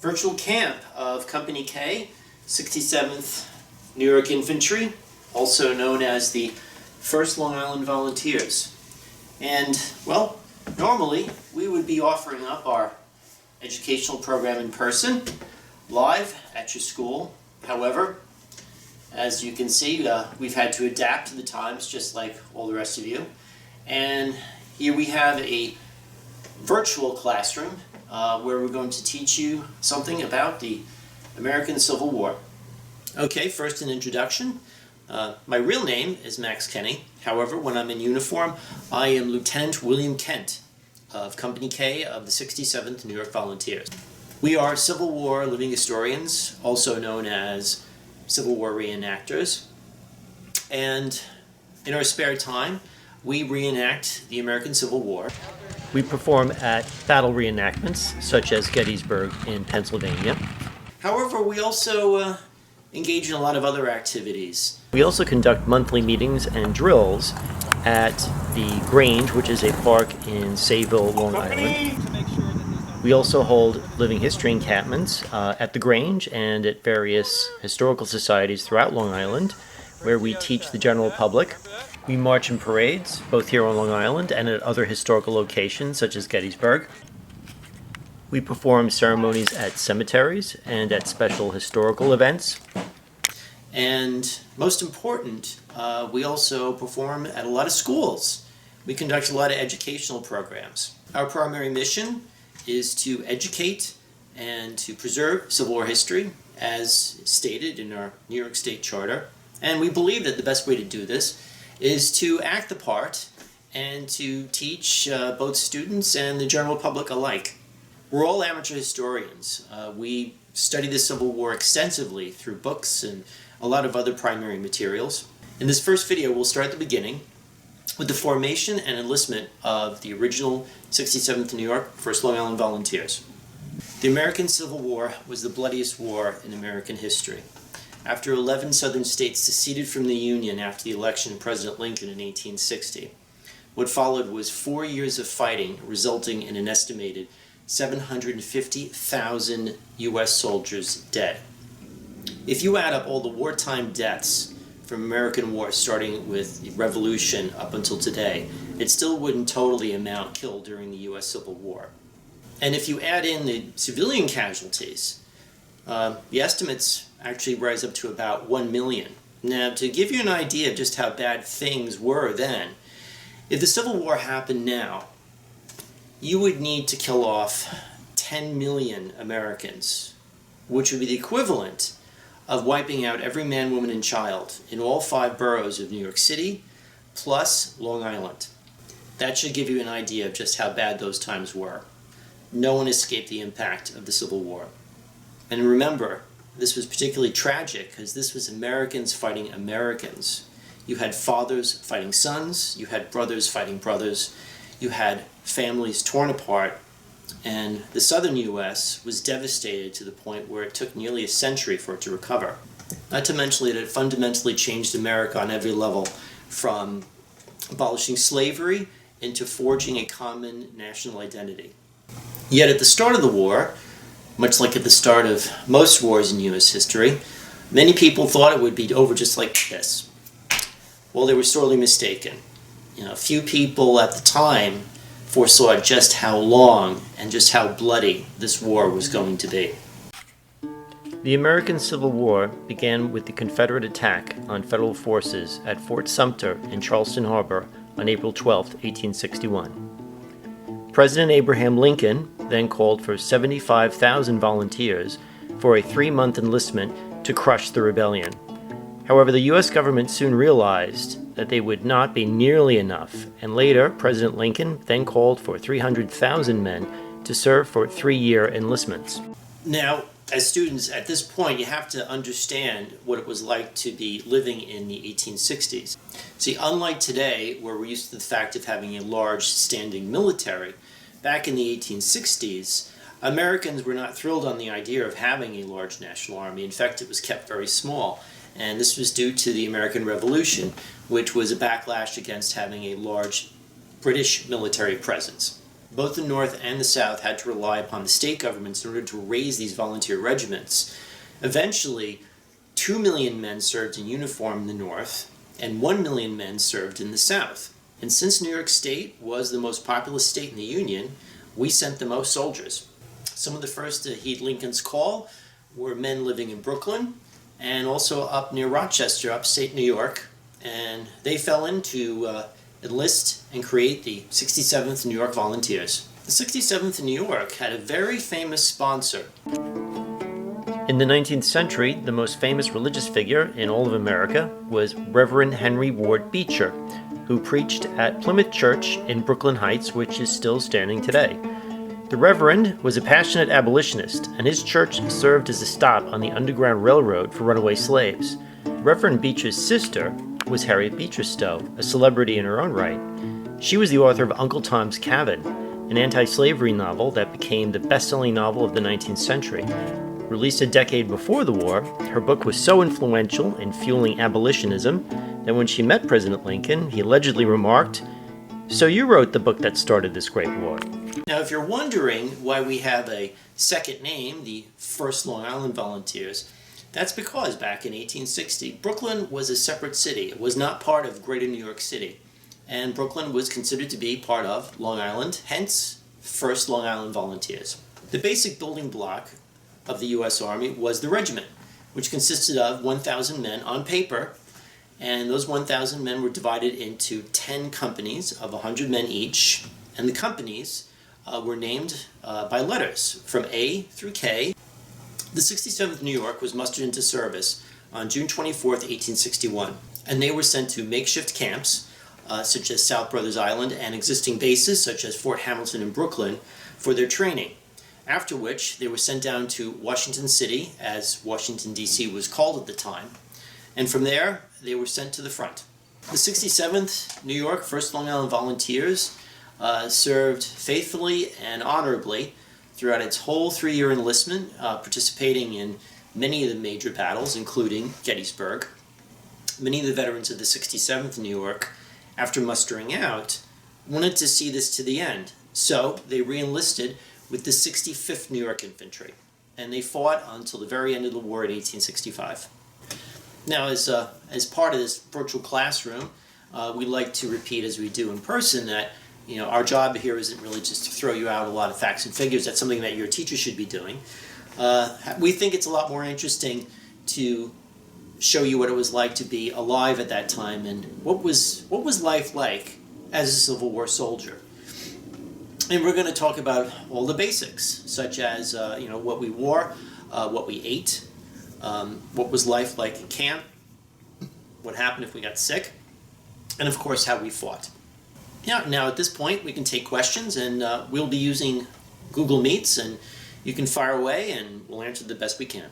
virtual camp of Company K, 67th New York Infantry, also known as the 1st Long Island Volunteers. And, well, normally we would be offering up our educational program in person, live at your school. However, as you can see, we've had to adapt to the times just like all the rest of you. And here we have a virtual classroom where we're going to teach you something about the American Civil War. Okay, first an introduction. My real name is Max Kenny. However, when I'm in uniform, I am Lieutenant William Kent of Company K of the 67th New York Volunteers. We are Civil War living historians, also known as Civil War reenactors. And in our spare time, we reenact the American Civil War. We perform at battle reenactments, such as Gettysburg in Pennsylvania. However, we also engage in a lot of other activities. We also conduct monthly meetings and drills at the Grange, which is a park in Sayville, Long Island. We also hold living history encampments at the Grange and at various historical societies throughout Long Island, where we teach the general public. We march in parades, both here on Long Island and at other historical locations, such as Gettysburg. We perform ceremonies at cemeteries and at special historical events. And most important, we also perform at a lot of schools. We conduct a lot of educational programs. Our primary mission is to educate and to preserve Civil War history, as stated in our New York State Charter. And we believe that the best way to do this is to act the part and to teach both students and the general public alike. We're all amateur historians. We study the Civil War extensively through books and a lot of other primary materials. In this first video, we'll start at the beginning with the formation and enlistment of the original 67th New York 1st Long Island Volunteers. The American Civil War was the bloodiest war in American history. After 11 southern states seceded from the Union after the election of President Lincoln in 1860, what followed was 4 years of fighting, resulting in an estimated 750,000 U.S. soldiers dead. If you add up all the wartime deaths from American war, starting with the Revolution up until today, it still wouldn't totally amount killed during the U.S. Civil War. And if you add in the civilian casualties, the estimates actually rise up to about 1 million. Now, to give you an idea of just how bad things were then, if the Civil War happened now, you would need to kill off 10 million Americans, which would be the equivalent of wiping out every man, woman, and child in all 5 boroughs of New York City, plus Long Island. That should give you an idea of just how bad those times were. No one escaped the impact of the Civil War. And remember, this was particularly tragic because this was Americans fighting Americans. You had fathers fighting sons, you had brothers fighting brothers, you had families torn apart, and the southern U.S. was devastated to the point where it took nearly a century for it to recover. Not to mention that it fundamentally changed America on every level, from abolishing slavery into forging a common national identity. Yet at the start of the war, much like at the start of most wars in U.S. history, many people thought it would be over just like this. Well, they were sorely mistaken. Few people at the time foresaw just how long and just how bloody this war was going to be. The American Civil War began with the Confederate attack on Federal forces at Fort Sumter in Charleston Harbor on April 12, 1861. President Abraham Lincoln then called for 75,000 volunteers for a 3-month enlistment to crush the rebellion. However, the U.S. government soon realized that they would not be nearly enough, and later President Lincoln then called for 300,000 men to serve for 3-year enlistments. Now, as students, at this point, you have to understand what it was like to be living in the 1860s. See, unlike today, where we're used to the fact of having a large standing military, back in the 1860s, Americans were not thrilled on the idea of having a large national army. In fact, it was kept very small. And this was due to the American Revolution, which was a backlash against having a large British military presence. Both the North and the South had to rely upon the state governments in order to raise these volunteer regiments. Eventually, 2 million men served in uniform in the North, and 1 million men served in the South. And since New York State was the most populous state in the Union, we sent the most soldiers. Some of the first to heed Lincoln's call were men living in Brooklyn and also up near Rochester, upstate New York, and they fell in to enlist and create the 67th New York Volunteers. The 67th New York had a very famous sponsor. In the 19th century, the most famous religious figure in all of America was Reverend Henry Ward Beecher, who preached at Plymouth Church in Brooklyn Heights, which is still standing today. The Reverend was a passionate abolitionist, and his church served as a stop on the Underground Railroad for runaway slaves. Reverend Beecher's sister was Harriet Beecher Stowe, a celebrity in her own right. She was the author of Uncle Tom's Cabin, an anti-slavery novel that became the best-selling novel of the 19th century. Released a decade before the war, her book was so influential in fueling abolitionism that when she met President Lincoln, he allegedly remarked, "So you wrote the book that started this great war." Now, if you're wondering why we have a second name, the 1st Long Island Volunteers, that's because back in 1860, Brooklyn was a separate city. It was not part of Greater New York City, and Brooklyn was considered to be part of Long Island, hence 1st Long Island Volunteers. The basic building block of the U.S. Army was the regiment, which consisted of 1,000 men on paper, and those 1,000 men were divided into 10 companies of 100 men each, and the companies were named by letters from A through K. The 67th New York was mustered into service on June 24th, 1861, and they were sent to makeshift camps such as South Brothers Island and existing bases such as Fort Hamilton and Brooklyn for their training. After which, they were sent down to Washington City, as Washington, D.C. was called at the time, and from there, they were sent to the front. The 67th New York 1st Long Island Volunteers served faithfully and honorably throughout its whole 3-year enlistment, participating in many of the major battles, including Gettysburg. Many of the veterans of the 67th New York, after mustering out, wanted to see this to the end, so they re-enlisted with the 65th New York Infantry, and they fought until the very end of the war in 1865. Now, as part of this virtual classroom, we like to repeat, as we do in person, that our job here isn't really just to throw you out a lot of facts and figures. That's something that your teacher should be doing. We think it's a lot more interesting to show you what it was like to be alive at that time and what was life like as a Civil War soldier. And we're going to talk about all the basics, such as what we wore, what we ate, what was life like in camp, what happened if we got sick, and of course how we fought. Now at this point we can take questions, and we'll be using Google Meets, and you can fire away and we'll answer the best we can.